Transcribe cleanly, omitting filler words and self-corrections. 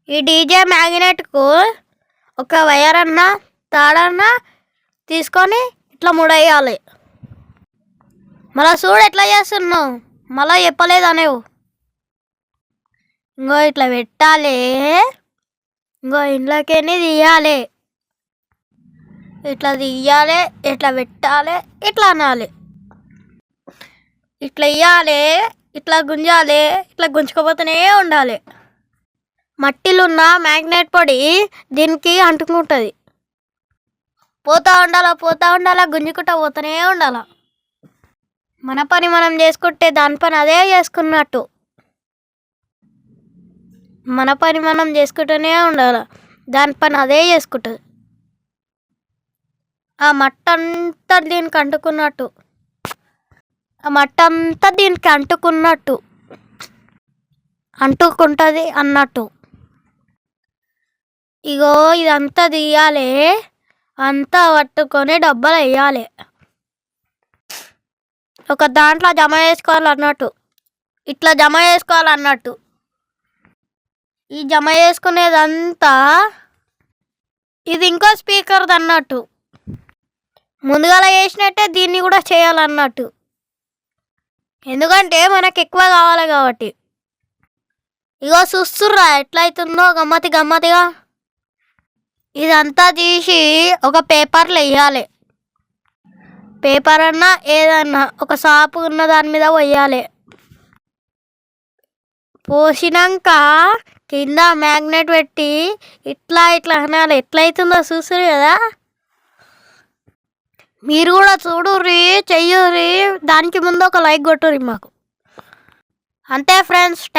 ఈ డీజే మ్యాగ్నెట్కు ఒక వైర్ అన్నా తాడన్నా తీసుకొని ఇట్లా ముడేయాలి. మళ్ళీ చూడు ఎట్లా చేస్తున్నావు, మళ్ళీ చెప్పలేదు అనేవు. ఇంకో ఇట్లా పెట్టాలి, ఇంకో ఇంట్లోకేని తీయాలి, ఇట్లా తీయాలి, ఇట్లా పెట్టాలి, ఇట్లా అనాలి, ఇట్లా ఇయ్యాలి, ఇట్లా గుంజాలి, ఇట్లా గుంజుకోపోతూనే ఉండాలి. మట్టిలో ఉన్న మ్యాగ్నెట్ పొడి దీనికి అంటుకుంటుంది. పోతూ ఉండాలా గుంజుకుంటా పోతూనే ఉండాల. మన పని మనం చేసుకుంటే దాని పని అదే చేసుకున్నట్టు. మన పని మనం చేసుకుంటూనే ఉండాలి, దాని పని అదే చేసుకుంటుంది. ఆ మట్టంతా దీనికి అంటుకున్నట్టు, ఆ మట్టంతా దీనికి అంటుకుంటుంది అన్నట్టు. ఇగో ఇదంతా తీయాలి, అంతా పట్టుకొని డబ్బాలు వేయాలి, ఒక దాంట్లో జమ చేసుకోవాలన్నట్టు, ఇట్లా జమ చేసుకోవాలన్నట్టు. ఈ జమ చేసుకునేదంతా ఇది ఇంకో స్పీకర్ది అన్నట్టు. ముందుగా చేసినట్టే దీన్ని కూడా చేయాలన్నట్టు, ఎందుకంటే మనకు ఎక్కువ కావాలి కాబట్టి. ఇగో చూస్తుర్రా ఎట్లయితుందో గమ్మతిగా. ఇదంతా తీసి ఒక పేపర్లో వేయాలి. పేపర్ అన్నా ఏదన్నా ఒక సాపు ఉన్న దాని మీద పోయాలి. పోసినాక కింద మ్యాగ్నెట్ పెట్టి ఇట్లా అనాలి. ఎట్లయితుందో చూస్తురు కదా, మీరు కూడా చూడుర్రి, చెయ్యుర్రి. దానికి ముందు ఒక లైక్ కొట్టుర్రి మాకు. అంతే ఫ్రెండ్స్, థ్యాంక్ యూ.